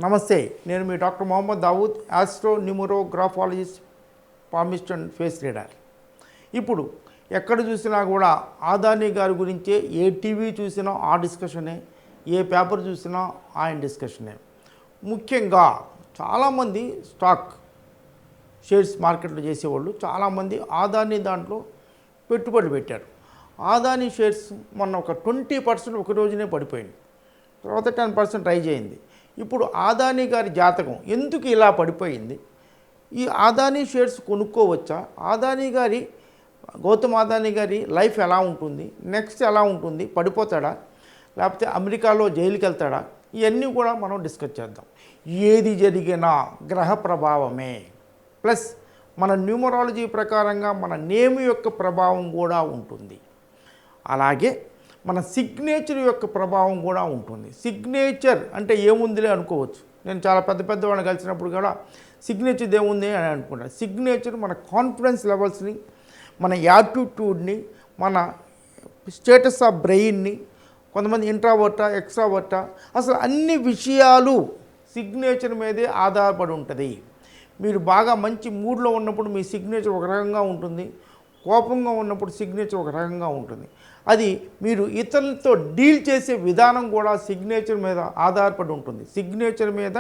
నమస్తే, నేను మీ doctor Mohammed Dawood, astro numerographologist, palmist and face reader. ఇప్పుడు ఎక్కడ చూసినా కూడా ఆదాని గారి గురించే, ఏ టీవీ చూసినా ఆ డిస్కషనే, ఏ పేపర్ చూసినా ఆయన డిస్కషనే. ముఖ్యంగా చాలామంది స్టాక్ షేర్స్ మార్కెట్లో చేసేవాళ్ళు చాలామంది ఆదాని దాంట్లో పెట్టుబడి పెట్టారు. ఆదాని షేర్స్ మొన్న ఒక 20% ఒక రోజునే పడిపోయింది, తర్వాత 10% రైజ్ అయింది. ఇప్పుడు ఆదాని గారి జాతకం ఎందుకు ఇలా పడిపోయింది, ఈ ఆదాని షేర్స్ కొనుక్కోవచ్చా, గౌతమ్ ఆదాని గారి లైఫ్ ఎలా ఉంటుంది, నెక్స్ట్ ఎలా ఉంటుంది, పడిపోతాడా లేకపోతే అమెరికాలో జైలుకి వెళ్తాడా, ఇవన్నీ కూడా మనం డిస్కస్ చేద్దాం. ఏది జరిగినా గ్రహ ప్రభావమే, ప్లస్ మన న్యూమరాలజీ ప్రకారంగా మన నేమ్ యొక్క ప్రభావం కూడా ఉంటుంది. అలాగే మన సిగ్నేచర్ యొక్క ప్రభావం కూడా ఉంటుంది. సిగ్నేచర్ అంటే ఏముందిలే అనుకోవచ్చు. నేను చాలా పెద్దవాళ్ళని కలిసినప్పుడు కూడా సిగ్నేచర్ ఏముంది అని అనుకుంటాను. సిగ్నేచర్ మన కాన్ఫిడెన్స్ లెవెల్స్ని, మన యాటిట్యూడ్ని, మన స్టేటస్ ఆఫ్ బ్రెయిన్ని, కొంతమంది ఇంట్రావర్టా ఎక్స్ట్రావర్టా, అసలు అన్ని విషయాలు సిగ్నేచర్ మీదే ఆధారపడి ఉంటుంది. మీరు బాగా మంచి మూడ్లో ఉన్నప్పుడు మీ సిగ్నేచర్ ఒక రకంగా ఉంటుంది, కోపంగా ఉన్నప్పుడు సిగ్నేచర్ ఒక రకంగా ఉంటుంది. అది మీరు ఇతరులతో డీల్ చేసే విధానం కూడా సిగ్నేచర్ మీద ఆధారపడి ఉంటుంది. సిగ్నేచర్ మీద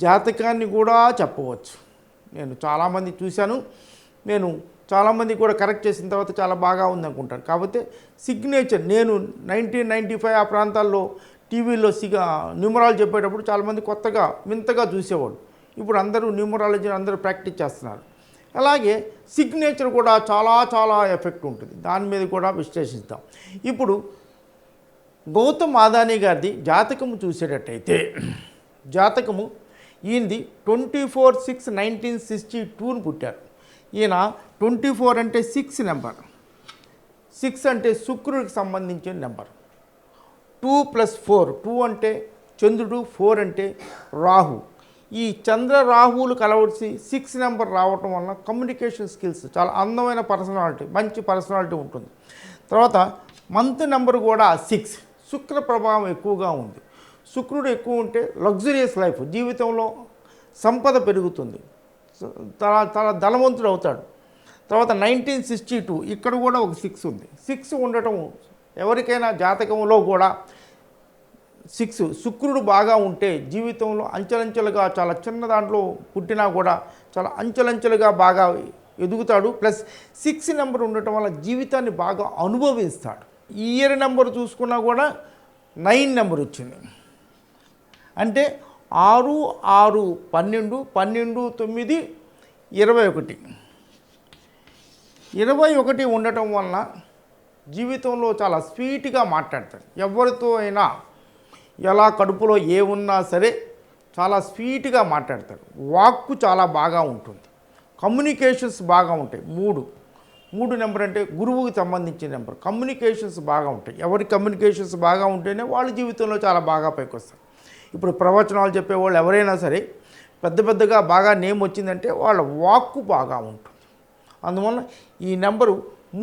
జాతకాన్ని కూడా చెప్పవచ్చు. నేను చాలామంది చూశాను, నేను చాలామంది కూడా కరెక్ట్ చేసిన తర్వాత చాలా బాగా ఉందనుకుంటాను. కాకపోతే సిగ్నేచర్ నేను 1995 ఆ ప్రాంతాల్లో టీవీలో న్యూమరాలజీ చెప్పేటప్పుడు చాలామంది కొత్తగా వింతగా చూసేవాళ్ళు. ఇప్పుడు అందరూ న్యూమరాలజీని అందరూ ప్రాక్టీస్ చేస్తున్నారు. అలాగే సిగ్నేచర్ కూడా చాలా ఎఫెక్ట్ ఉంటుంది. దాని మీద కూడా విశ్లేషిస్తాం. ఇప్పుడు గౌతమ్ ఆదాని గారిది జాతకము చూసేటట్టయితే, జాతకము ఈయనది 24/6/1962 పుట్టారు. ఈయన 24 అంటే 6 నెంబర్, 6 అంటే శుక్రుడికి సంబంధించిన నెంబర్, 2 + 4, 2 అంటే చంద్రుడు, 4 అంటే రాహు. ఈ చంద్ర రాహువులు కలవసి 6 నెంబర్ రావటం వలన కమ్యూనికేషన్ స్కిల్స్, చాలా అందమైన పర్సనాలిటీ, మంచి పర్సనాలిటీ ఉంటుంది. తర్వాత మంత్ నెంబర్ కూడా 6. శుక్ర ప్రభావం ఎక్కువగా ఉంది. శుక్రుడు ఎక్కువ ఉంటే లగ్జరియస్ లైఫ్, జీవితంలో సంపద పెరుగుతుంది, చాలా ధనవంతుడు అవుతాడు. తర్వాత 1962 ఇక్కడ కూడా ఒక 6 ఉంది. 6 ఉండటం ఎవరికైనా జాతకంలో కూడా 6 శుక్రుడు బాగా ఉంటే జీవితంలో అంచెలంచెలుగా, చాలా చిన్న దాంట్లో పుట్టినా కూడా చాలా అంచెలంచెలుగా బాగా ఎదుగుతాడు. ప్లస్ 6 నెంబర్ ఉండటం వల్ల జీవితాన్ని బాగా అనుభవిస్తాడు. ఇయర్ నెంబర్ చూసుకున్నా కూడా 9 నెంబర్ వచ్చింది. అంటే 6, 6, 12, 12, 9, 21. 21 ఉండటం వలన జీవితంలో చాలా స్వీట్గా మాట్లాడతాడు. ఎవరితో అయినా ఎలా కడుపులో ఏమున్నా సరే చాలా స్వీట్గా మాట్లాడతాడు. వాక్కు చాలా బాగా ఉంటుంది. కమ్యూనికేషన్స్ బాగా ఉంటాయి. 3 నెంబర్ అంటే గురువుకి సంబంధించిన నెంబర్. కమ్యూనికేషన్స్ బాగా ఉంటాయి. ఎవరి కమ్యూనికేషన్స్ బాగా ఉంటేనే వాళ్ళ జీవితంలో చాలా బాగా పైకి వస్తారు. ఇప్పుడు ప్రవచనాలు చెప్పేవాళ్ళు ఎవరైనా సరే పెద్దగా బాగా నేమ్ వచ్చిందంటే వాళ్ళ వాక్కు బాగా ఉంటుంది. అందువల్ల ఈ నెంబరు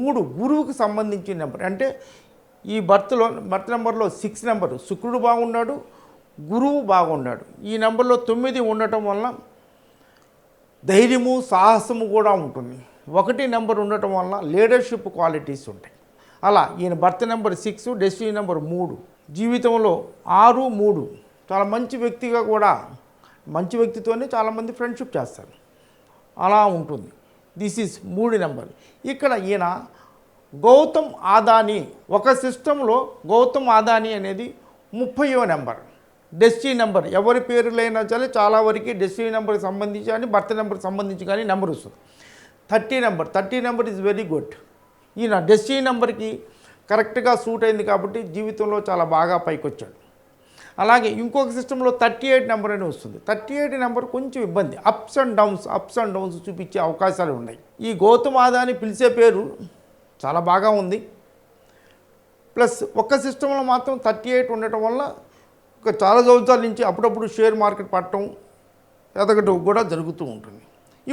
3 గురువుకి సంబంధించిన నెంబర్. అంటే ఈ బర్త్ నెంబర్లో 6 నెంబరు శుక్రుడు బాగున్నాడు, గురువు బాగున్నాడు. ఈ నెంబర్లో 9 ఉండటం వలన ధైర్యము, సాహసము కూడా ఉంటుంది. 1 నెంబర్ ఉండటం వలన లీడర్షిప్ క్వాలిటీస్ ఉంటాయి. అలా ఈయన బర్త్ నెంబర్ 6, డెస్టినీ నెంబర్ 3. జీవితంలో 6, 3 చాలా మంచి వ్యక్తిగా కూడా, మంచి వ్యక్తితోనే చాలామంది ఫ్రెండ్షిప్ చేస్తారు. అలా ఉంటుంది. This is 3 number. ఇక్కడ ఈయన గౌతమ్ ఆదాని, ఒక సిస్టంలో గౌతమ్ ఆదాని అనేది 30వ నెంబర్, డెస్టినీ నెంబర్. ఎవరి పేరులైనా సరే చాలా వరకు డెస్టినీ నెంబర్కి సంబంధించి కానీ బర్త్ నెంబర్కి సంబంధించి కానీ నెంబర్ వస్తుంది. 30 నెంబర్ ఈజ్ వెరీ గుడ్. ఈయన డెస్టినీ నెంబర్కి కరెక్ట్గా సూట్ అయింది కాబట్టి జీవితంలో చాలా బాగా పైకి వచ్చాడు. అలాగే ఇంకొక సిస్టంలో 38 నెంబర్ అని వస్తుంది. 38 నెంబర్ కొంచెం ఇబ్బంది, అప్స్ అండ్ డౌన్స్ చూపించే అవకాశాలు ఉన్నాయి. ఈ గౌతమ్ ఆదాని పిలిచే పేరు చాలా బాగా ఉంది. ప్లస్ ఒక్క సిస్టంలో మాత్రం 38 ఉండటం వల్ల చాలా సంవత్సరాల నుంచి అప్పుడప్పుడు షేర్ మార్కెట్ పట్టడం, ఎదగటం కూడా జరుగుతూ ఉంటుంది.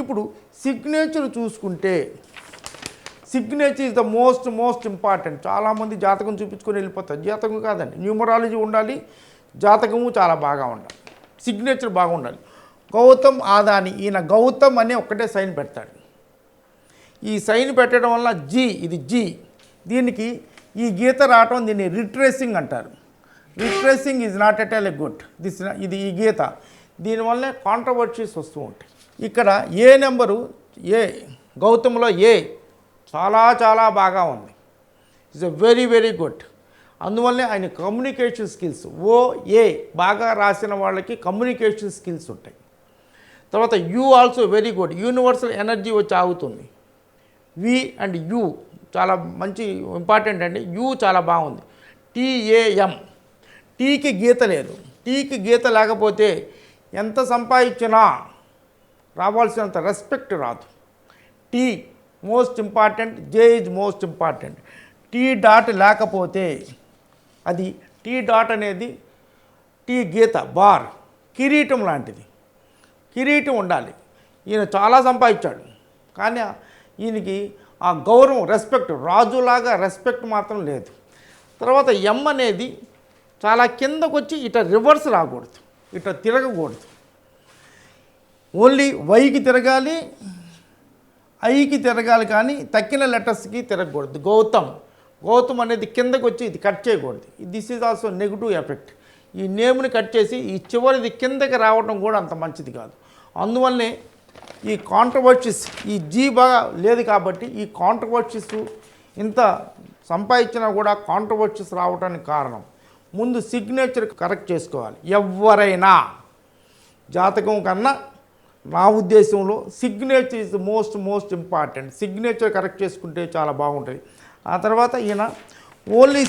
ఇప్పుడు సిగ్నేచర్ చూసుకుంటే, signature is the most important. చాలామంది జాతకం చూపించుకొని వెళ్ళిపోతారు. జాతకం కాదండి, న్యూమరాలజీ ఉండాలి, జాతకము చాలా బాగా ఉండాలి. సిగ్నేచర్ బాగుండాలి. గౌతమ్ అదానీ, ఈయన గౌతమ్ అని ఒక్కటే సైన్ పెడతాడు. ఈ సైన్ పెట్టడం వల్ల ఇది జీ, దీనికి ఈ గీత రావటం దీన్ని రిట్రేసింగ్ అంటారు. Retracing is not at all a good. ఇది ఈ గీత, దీనివల్లే కాంట్రవర్సీస్ వస్తూ ఉంటాయి. ఇక్కడ ఏ నెంబరు, గౌతమ్లో చాలా చాలా బాగా ఉంది. It's a very very good. అందువల్లే ఆయన కమ్యూనికేషన్ స్కిల్స్, బాగా రాసిన వాళ్ళకి కమ్యూనికేషన్ స్కిల్స్ ఉంటాయి. తర్వాత you also very good, universal energy వచ్చి ఆగుతుంది. వి అండ్ యూ చాలా మంచి ఇంపార్టెంట్ అండి. యూ చాలా బాగుంది. TAM, టీకి గీత లేదు. టీకి గీత లేకపోతే ఎంత సంపాదించినా రావాల్సినంత రెస్పెక్ట్ రాదు. T most important, J is most important. T dot లేకపోతే అది టీ డాట్ అనేది టీ గీత బార్ కిరీటం లాంటిది. కిరీటం ఉండాలి. ఈయన చాలా సంపాదించాడు, కానీ ఈయనకి ఆ గౌరవం, రెస్పెక్ట్, రాజులాగా రెస్పెక్ట్ మాత్రం లేదు. తర్వాత ఎం అనేది చాలా కిందకు వచ్చి ఇట రివర్స్ రాకూడదు, ఇట తిరగకూడదు. ఓన్లీ వైకి తిరగాలి, ఐకి తిరగాలి, కానీ తక్కిన లెటర్స్కి తిరగకూడదు. గౌతమ్ అనేది కిందకు వచ్చి ఇది కట్ చేయకూడదు. This is also negative effect. ఈ నేమ్ని కట్ చేసి ఈ చివరిది కిందకి రావడం కూడా అంత మంచిది కాదు. అందువల్లనే ఈ కాంట్రవర్సీస్, ఈ జీ బాగా లేదు కాబట్టి ఈ కాంట్రవర్సీస్ ఇంత సంపాదించినా కూడా కాంట్రవర్సీస్ రావడానికి కారణం. ముందు సిగ్నేచర్ కరెక్ట్ చేసుకోవాలి. ఎవరైనా జాతకం కన్నా నా ఉద్దేశంలో signature is most important. Signature correct చేసుకుంటే చాలా బాగుంటుంది. ఆ తర్వాత ఈయన ఓన్లీ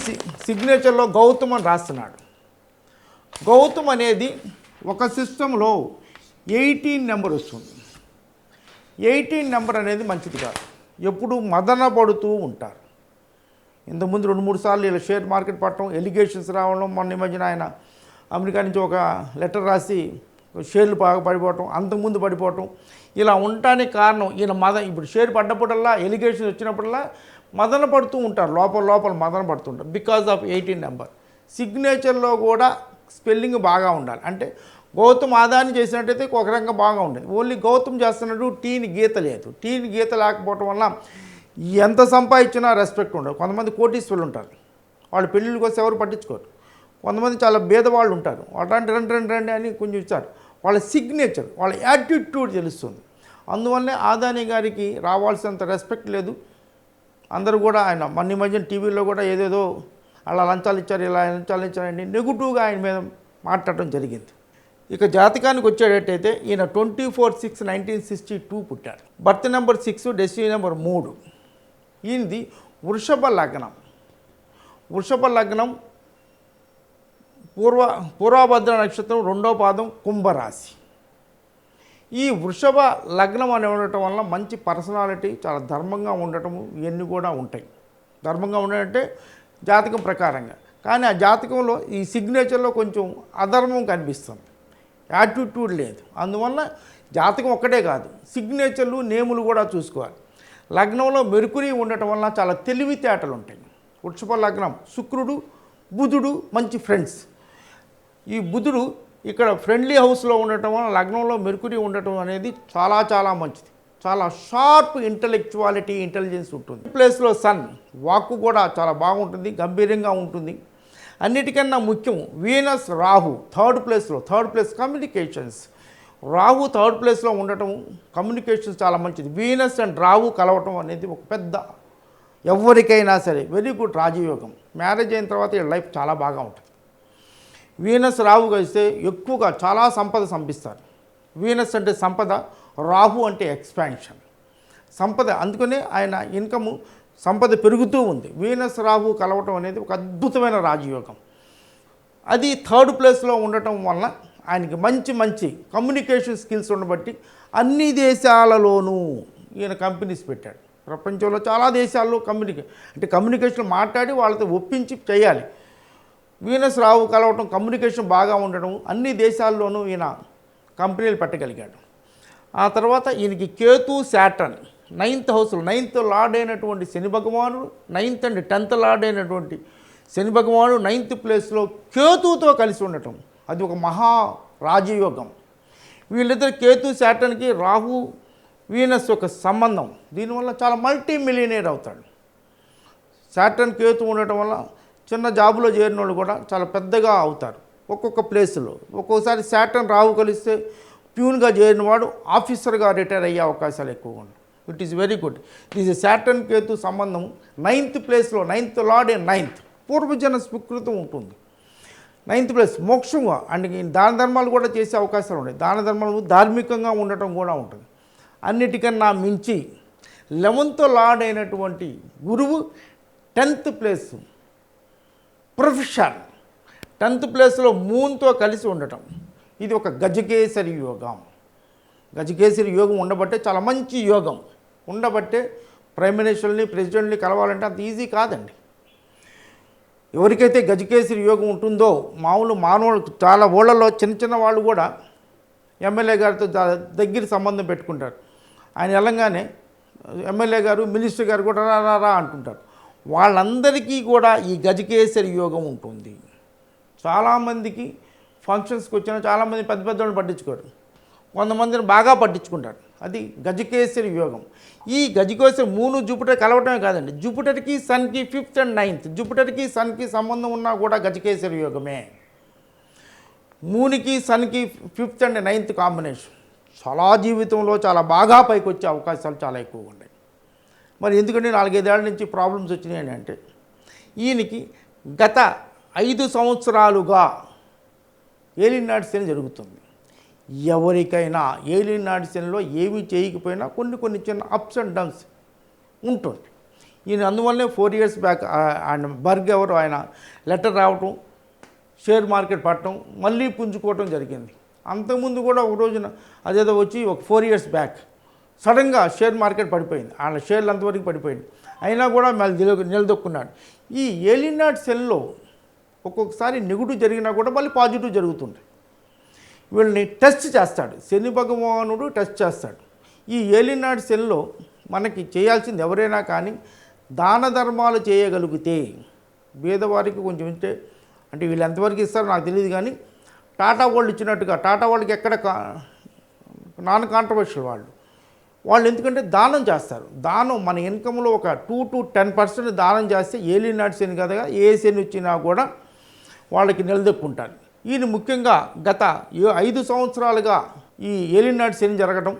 సిగ్నేచర్లో గౌతమ్ అని రాస్తున్నాడు. గౌతమ్ అనేది ఒక సిస్టంలో 18 నెంబర్ వస్తుంది. 18 నెంబర్ అనేది మంచిది కాదు. ఎప్పుడు మదన పడుతూ ఉంటారు. ఇంతకుముందు 2-3 సార్లు ఇలా షేర్ మార్కెట్ పట్టడం, ఎలిగేషన్స్ రావడం, మొన్న ఈ మధ్యన ఆయన అమెరికా నుంచి ఒక లెటర్ రాసి షేర్లు బాగా పడిపోవటం, అంతకుముందు పడిపోవటం, ఇలా ఉండటానికి కారణం ఈయన ఇప్పుడు షేర్ పడ్డప్పుడల్లా, ఎలిగేషన్స్ వచ్చినప్పుడల్లా మదన పడుతూ ఉంటారు, లోపల మదన పడుతుంటారు బికాజ్ ఆఫ్ 18 నెంబర్. సిగ్నేచర్లో కూడా స్పెల్లింగ్ బాగా ఉండాలి. అంటే గౌతమ్ అదానీ చేసినట్టయితే ఒక రకంగా బాగా ఉండేది. ఓన్లీ గౌతమ్ చేస్తున్నట్టు టీని గీత లేదు. టీని గీత లేకపోవటం వల్ల ఎంత సంపాదించినా రెస్పెక్ట్ ఉండదు. కొంతమంది కోటీశ్వరులు ఉంటారు, వాళ్ళు పెళ్ళిళ్ళకి వస్తే ఎవరు పట్టించుకోరు. కొంతమంది చాలా భేదవాళ్ళు ఉంటారు, అలాంటి రండి అని కొంచెం ఇచ్చారు. వాళ్ళ సిగ్నేచర్, వాళ్ళ యాటిట్యూడ్ తెలుస్తుంది. అందువల్లే అదానీ గారికి రావాల్సినంత రెస్పెక్ట్ లేదు. అందరూ కూడా ఆయన మొన్న మధ్యన టీవీలో కూడా ఏదేదో అలా లంచాలు ఇచ్చారు, ఇలా లంచాలు ఇచ్చారండి నెగిటివ్గా ఆయన మీద మాట్లాడటం జరిగింది. ఇక జాతకానికి వచ్చేటట్టయితే ఈయన 24/6/1962 పుట్టాడు. Birth number 6, destiny number 3. ఈయనది వృషభ లగ్నం. వృషభ లగ్నం పూర్వభద్ర నక్షత్రం 2వ పాదం కుంభరాశి. ఈ వృషభ లగ్నం అని ఉండటం వల్ల మంచి పర్సనాలిటీ, చాలా ధర్మంగా ఉండటము ఇవన్నీ కూడా ఉంటాయి. ధర్మంగా ఉండటంటే జాతకం ప్రకారంగా, కానీ ఆ జాతకంలో ఈ సిగ్నేచర్లో కొంచెం అధర్మం కనిపిస్తుంది, యాటిట్యూడ్ లేదు. అందువల్ల జాతకం ఒక్కటే కాదు, సిగ్నేచర్లు, నేములు కూడా చూసుకోవాలి. లగ్నంలో మెర్కురీ ఉండటం వల్ల చాలా తెలివితేటలు ఉంటాయి. వృషభ లగ్నం, శుక్రుడు, బుధుడు మంచి ఫ్రెండ్స్. ఈ బుధుడు ఇక్కడ ఫ్రెండ్లీ హౌస్లో ఉండటం వల్ల లగ్నంలో మెర్కురీ ఉండటం అనేది చాలా చాలా మంచిది. చాలా షార్ప్ ఇంటలెక్చువాలిటీ, ఇంటెలిజెన్స్ ఉంటుంది. ప్లేస్లో సన్, వాక్కు కూడా చాలా బాగుంటుంది, గంభీరంగా ఉంటుంది. అన్నిటికన్నా ముఖ్యం Venus Rahu third place communications. Rahu third ప్లేస్లో ఉండటం, కమ్యూనికేషన్స్ చాలా మంచిది. వీనస్ అండ్ రాహు కలవటం అనేది ఒక పెద్ద, ఎవరికైనా సరే వెరీ గుడ్ రాజయోగం. మ్యారేజ్ అయిన తర్వాత ఈ లైఫ్ చాలా బాగా ఉంటుంది. వీనస్ రాహు కలిస్తే ఎక్కువగా చాలా సంపద సంపిస్తారు. వీనస్ అంటే సంపద, రాహు అంటే ఎక్స్పాన్షన్, సంపద. అందుకనే ఆయన ఇన్కము, సంపద పెరుగుతూ ఉంది. వీనస్ రాహు కలవటం అనేది ఒక అద్భుతమైన రాజయోగం. అది థర్డ్ ప్లేస్లో ఉండటం వలన ఆయనకి మంచి కమ్యూనికేషన్ స్కిల్స్ ఉండబట్టి అన్ని దేశాలలోనూ ఈయన కంపెనీస్ పెట్టాడు. ప్రపంచంలో చాలా దేశాల్లో కమ్యూనికేషన్ మాట్లాడి వాళ్ళతో ఒప్పించి చేయాలి. వీనస్ రాహు కలవటం, కమ్యూనికేషన్ బాగా ఉండడం, అన్ని దేశాల్లోనూ ఈయన కంపెనీలు పెట్టగలిగాడు. ఆ తర్వాత ఈయనకి కేతు, శాటర్న్ 9th హౌస్లో 9th లార్డ్ అయినటువంటి శని భగవానుడు, 9th అండ్ 10th లార్డ్ అయినటువంటి శని భగవానుడు 9th ప్లేస్లో కేతుతో కలిసి ఉండటం, అది ఒక మహా రాజయోగం. వీళ్ళిద్దరు కేతు శాటర్న్కి రాహు వీనస్ ఒక సంబంధం. దీనివల్ల చాలా మల్టీ మిలియనీర్ అవుతాడు. శాటర్న్ కేతు ఉండటం వల్ల చిన్న జాబులో చేరిన వాళ్ళు కూడా చాలా పెద్దగా అవుతారు ఒక్కొక్క ప్లేస్లో. ఒక్కొక్కసారి శాటర్న్ రాహు కలిస్తే ప్యూన్గా చేరిన వాడు ఆఫీసర్గా రిటైర్ అయ్యే అవకాశాలు ఎక్కువగా ఉన్నాయి. It is very good. This Saturn Ketu సంబంధం 9th ప్లేస్లో, 9th లార్డ్ అండ్ 9th పూర్వజన స్వీకృతం ఉంటుంది. 9th ప్లేస్ మోక్షంగా అండ్ దాన ధర్మాలు కూడా చేసే అవకాశాలు ఉన్నాయి. దాన ధర్మాలు ధార్మికంగా ఉండటం కూడా ఉంటుంది. అన్నిటికన్నా మించి 11th లార్డ్ అయినటువంటి గురువు 10th ప్లేస్ ప్రొఫెషన్, 10th ప్లేస్లో మూన్తో కలిసి ఉండటం. ఇది ఒక గజకేసరి యోగం. గజకేసరి యోగం ఉండబట్టే చాలా మంచి యోగం. ఉండబట్టే ప్రైమ్ మినిస్టర్ని ప్రెసిడెంట్ని కలవాలంటే అంత ఈజీ కాదండి. ఎవరికైతే గజకేసరి యోగం ఉంటుందో మామూలు మానవులు చాలా ఊళ్ళలో చిన్న చిన్న వాళ్ళు కూడా ఎమ్మెల్యే గారితో దగ్గర సంబంధం పెట్టుకుంటారు. ఆయన వెళ్ళంగానే ఎమ్మెల్యే గారు మినిస్టర్ గారు కూడా రా రా అంటుంటారు. వాళ్ళందరికీ కూడా ఈ గజకేసరి యోగం ఉంటుంది. చాలామందికి ఫంక్షన్స్కి వచ్చిన చాలామంది పెద్ద పెద్దవాళ్ళు పట్టించుకోరు, కొంతమందిని బాగా పట్టించుకుంటారు. అది గజకేసరి యోగం. ఈ గజకేసరి మూను జూపిటర్ కలవటమే కాదండి, జూపిటర్కి సన్కి 5th and 9th, జూపిటర్కి సన్కి సంబంధం ఉన్నా కూడా గజకేసరి యోగమే. మూనికి సన్కి 5th and 9th కాంబినేషన్ చాలా జీవితంలో చాలా బాగా పైకి వచ్చే అవకాశాలు చాలా ఎక్కువగా ఉన్నాయి. మరి ఎందుకంటే 4-5 ఏళ్ల నుంచి ప్రాబ్లమ్స్ వచ్చినాయని అంటే ఈయనకి గత 5 సంవత్సరాలుగా ఏలినాటి శని జరుగుతుంది. ఎవరికైనా ఏలినాటి శనిలో ఏమీ చేయకపోయినా కొన్ని చిన్న అప్స్ అండ్ డౌన్స్ ఉంటుంది. ఈయన అందువల్లనే 4 years బ్యాక్ ఆయన బర్గ్ ఎవరు ఆయన లెటర్ రావటం, షేర్ మార్కెట్ పట్టడం, మళ్ళీ పుంజుకోవటం జరిగింది. అంతకుముందు కూడా ఒక రోజున అదేదో వచ్చి ఒక 4 years బ్యాక్ సడన్గా షేర్ మార్కెట్ పడిపోయింది. వాళ్ళ షేర్లు అంతవరకు పడిపోయింది. అయినా కూడా మళ్ళీ నిలదొక్కున్నాడు. ఈ ఏలినాటి శనిలో ఒక్కొక్కసారి నెగిటివ్ జరిగినా కూడా మళ్ళీ పాజిటివ్ జరుగుతుంది. వీళ్ళని టెస్ట్ చేస్తాడు శని భగవానుడు, టెస్ట్ చేస్తాడు. ఈ ఏలినాటి శనిలో మనకి చేయాల్సింది ఎవరైనా కానీ దాన ధర్మాలు చేయగలిగితే పేదవారికి కొంచెం అంటే వీళ్ళు ఎంతవరకు ఇస్తారో నాకు తెలియదు కానీ టాటా వాళ్ళు ఇచ్చినట్టుగా, టాటా వాళ్ళకి ఎక్కడ నాన్ కాంట్రవర్షియల్ వాళ్ళు ఎందుకంటే దానం చేస్తారు. దానం మన ఇన్కంలో ఒక 2 to 10% దానం చేస్తే ఏలినాటి శని కదా ఏ శని వచ్చినా కూడా వాళ్ళకి నిలదొక్కుంటారు. ఈయన ముఖ్యంగా గత 5 సంవత్సరాలుగా ఈ ఏలినాటి శని జరగటం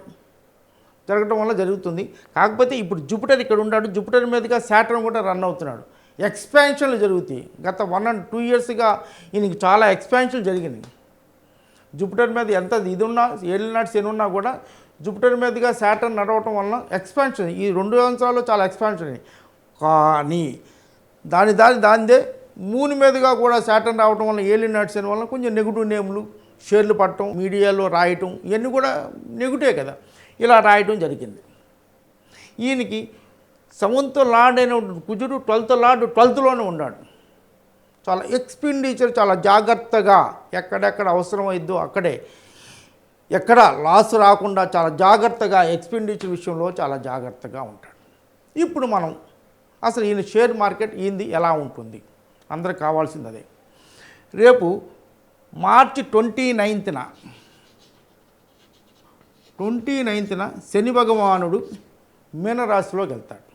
వల్ల జరుగుతుంది. కాకపోతే ఇప్పుడు జూపిటర్ ఇక్కడ ఉన్నాడు, జూపిటర్ మీదుగా శాటర్న్ కూడా రన్ అవుతున్నాడు. ఎక్స్పాన్షన్లు జరుగుతాయి. గత 1 and 2 yearsగా ఈయనకి చాలా ఎక్స్పాన్షన్లు జరిగినాయి. జూపిటర్ మీద ఎంత ఇది ఉన్నా ఏలినాటి శని ఉన్నా కూడా జూపిటర్ మీదుగా శాటర్న్ నడవటం వలన ఎక్స్పాన్షన్ ఈ 2 సంవత్సరాల్లో చాలా ఎక్స్పాన్షన్ అయ్యి, కానీ దానిదే మూన్ మీదుగా కూడా శాటర్న్ రావటం వల్ల ఏలినాటి శని వల్ల కొంచెం నెగిటివ్ నేమ్లు షేర్లు పట్టడం, మీడియాలో రాయటం ఇవన్నీ కూడా నెగిటివే కదా, ఇలా రాయటం జరిగింది. ఈయనకి 7th లార్డ్ అయిన కుజుడు 12th లార్డ్ 12thలోనే ఉన్నాడు. చాలా ఎక్స్పెండిచర్ చాలా జాగ్రత్తగా ఎక్కడెక్కడ అవసరమైద్దో అక్కడే, ఎక్కడ లాస్ రాకుండా చాలా జాగ్రత్తగా ఎక్స్పెండిచర్ విషయంలో చాలా జాగ్రత్తగా ఉంటాడు. ఇప్పుడు మనం అసలు ఈయన షేర్ మార్కెట్ ఈయనది ఎలా ఉంటుంది అందరికి కావాల్సింది అదే. రేపు March 29న శని భగవానుడు మీనరాశిలోకి వెళ్తాడు.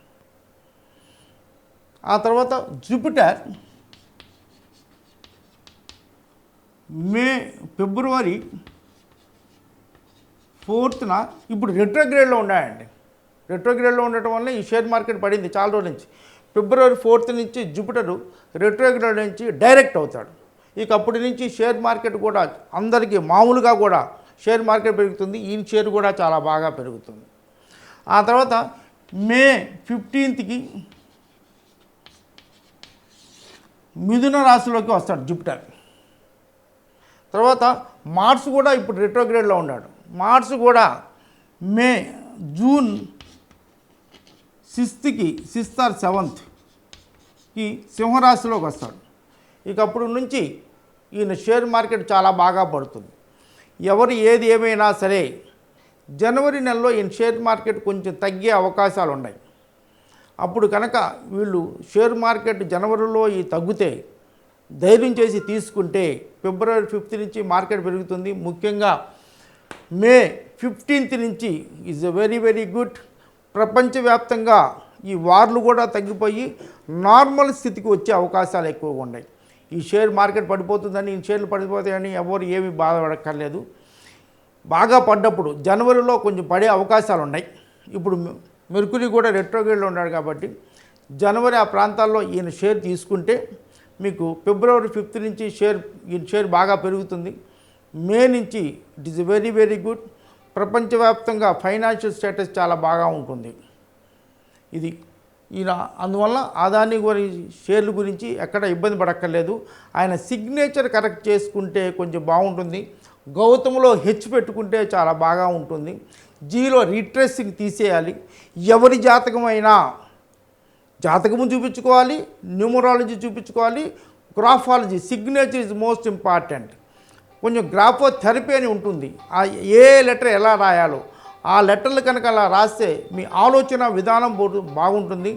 ఆ తర్వాత జూపిటర్ ఫిబ్రవరి 4th ఇప్పుడు రెట్రోగ్రేడ్లో ఉన్నాయండి. రెట్రోగ్రేడ్లో ఉండటం వల్ల ఈ షేర్ మార్కెట్ పడింది చాలా రోజుల నుంచి. February 4th నుంచి జూపిటర్ రెట్రోగ్రేడ్ నుంచి డైరెక్ట్ అవుతాడు. ఇక అప్పటి నుంచి షేర్ మార్కెట్ కూడా అందరికీ మామూలుగా కూడా షేర్ మార్కెట్ పెరుగుతుంది. ఈ షేర్ కూడా చాలా బాగా పెరుగుతుంది. ఆ తర్వాత May 15th మిథున రాశిలోకి వస్తాడు జూపిటర్. తర్వాత మార్స్ కూడా ఇప్పుడు రెట్రోగ్రేడ్లో ఉన్నాడు. మార్స్ కూడా జూన్ 6th or 7th సింహరాశిలోకి వస్తాడు. ఇక అప్పుడు నుంచి ఈయన షేర్ మార్కెట్ చాలా బాగా పడుతుంది. ఎవరు ఏది ఏమైనా సరే జనవరి నెలలో ఈయన షేర్ మార్కెట్ కొంచెం తగ్గే అవకాశాలు ఉన్నాయి. అప్పుడు కనుక వీళ్ళు షేర్ మార్కెట్ జనవరిలో తగ్గితే ధైర్యం చేసి తీసుకుంటే ఫిబ్రవరి 5th నుంచి మార్కెట్ పెరుగుతుంది. ముఖ్యంగా మే 15th నుంచి is a very very good. ప్రపంచవ్యాప్తంగా ఈ వార్లు కూడా తగ్గిపోయి నార్మల్ స్థితికి వచ్చే అవకాశాలు ఎక్కువగా ఉన్నాయి. ఈ షేర్ మార్కెట్ పడిపోతుందని, ఈ షేర్లు పడిపోతాయని ఎవరు ఏమీ బాధపడక్కర్లేదు. బాగా పడ్డప్పుడు జనవరిలో కొంచెం పడే అవకాశాలు ఉన్నాయి. ఇప్పుడు మెర్కురీ కూడా రెట్రోగ్రేడ్లో ఉన్నాడు కాబట్టి జనవరి ఆ ప్రాంతాల్లో ఈయన షేర్ తీసుకుంటే మీకు ఫిబ్రవరి 5th నుంచి ఈ షేర్ బాగా పెరుగుతుంది. మే నుంచి it is very very good. ప్రపంచవ్యాప్తంగా ఫైనాన్షియల్ స్టేటస్ చాలా బాగా ఉంటుంది. ఇది ఈయన అందువల్ల అదాని షేర్ల గురించి ఎక్కడ ఇబ్బంది పడక్కర్లేదు. ఆయన సిగ్నేచర్ కరెక్ట్ చేసుకుంటే కొంచెం బాగుంటుంది. గౌతమ్లో హెచ్ పెట్టుకుంటే చాలా బాగా ఉంటుంది. జీలో రీట్రేసింగ్ తీసేయాలి. ఎవరి జాతకమైనా జాతకము చూపించుకోవాలి, న్యూమరాలజీ చూపించుకోవాలి, graphology. Signature is most important. కొంచెం గ్రాఫోథెరపీ అని ఉంటుంది. ఏ లెటర్ ఎలా రాయాలో ఆ లెటర్లు కనుక అలా రాస్తే మీ ఆలోచన విధానం బాగుంటుంది.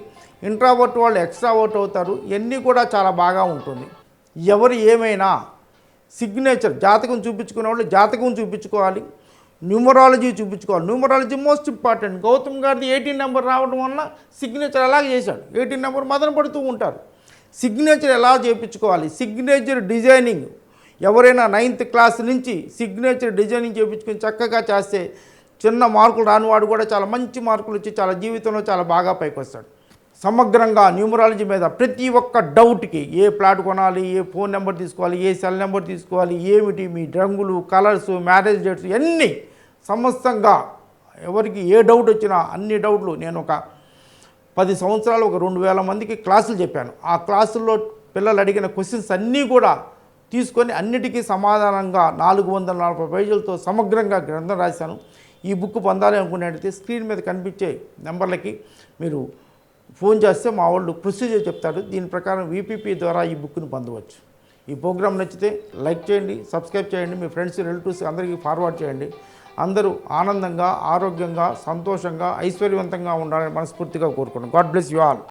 ఇంట్రావర్ట్ వాళ్ళు ఎక్స్ట్రావర్ట్ అవుతారు. ఇవన్నీ కూడా చాలా బాగా ఉంటుంది. ఎవరు ఏమైనా సిగ్నేచర్ జాతకం చూపించుకునే వాళ్ళు జాతకం చూపించుకోవాలి, న్యూమరాలజీ చూపించుకోవాలి. Numerology most important. గౌతమ్ గారిది 18 నెంబర్ రావడం వల్ల సిగ్నేచర్ అలాగే చేశాడు. 18 నెంబర్ మదన పడుతూ ఉంటారు. సిగ్నేచర్ ఎలా చేయించుకోవాలి, సిగ్నేచర్ డిజైనింగ్ ఎవరైనా 9th క్లాస్ నుంచి సిగ్నేచర్ డిజైనింగ్ చేయించుకొని చక్కగా చేస్తే చిన్న మార్కులు రానివాడు కూడా చాలా మంచి మార్కులు వచ్చి చాలా జీవితంలో చాలా బాగా పైకి వస్తాడు. సమగ్రంగా న్యూమరాలజీ మీద ప్రతి ఒక్క డౌట్కి ఏ ప్లాట్ కొనాలి, ఏ ఫోన్ నెంబర్ తీసుకోవాలి, ఏ సెల్ నెంబర్ తీసుకోవాలి, ఏమిటి మీ రంగులు, కలర్స్, మ్యారేజ్ డేట్స్ ఇవన్నీ సమస్తంగా ఎవరికి ఏ డౌట్ వచ్చినా అన్ని డౌట్లు నేను ఒక 10 సంవత్సరాలు ఒక 2000 మందికి క్లాసులు చెప్పాను. ఆ క్లాసుల్లో పిల్లలు అడిగిన క్వశ్చన్స్ అన్నీ కూడా తీసుకొని అన్నిటికీ సమాధానంగా 440 పేజీలతో సమగ్రంగా గ్రంథం రాశాను. ఈ బుక్ పొందాలి అనుకునేటైతే స్క్రీన్ మీద కనిపించే నెంబర్లకి మీరు ఫోన్ చేస్తే మా వాళ్ళు ప్రొసీజర్ చెప్తారు. దీని ప్రకారం VPP ద్వారా ఈ బుక్ని పొందవచ్చు. ఈ ప్రోగ్రాం నచ్చితే లైక్ చేయండి, సబ్స్క్రైబ్ చేయండి, మీ ఫ్రెండ్స్, రిలేటివ్స్ అందరికీ ఫార్వర్డ్ చేయండి. అందరూ ఆనందంగా, ఆరోగ్యంగా, సంతోషంగా, ఐశ్వర్యవంతంగా ఉండాలని మనస్ఫూర్తిగా కోరుకుంటున్నాను. God bless you all.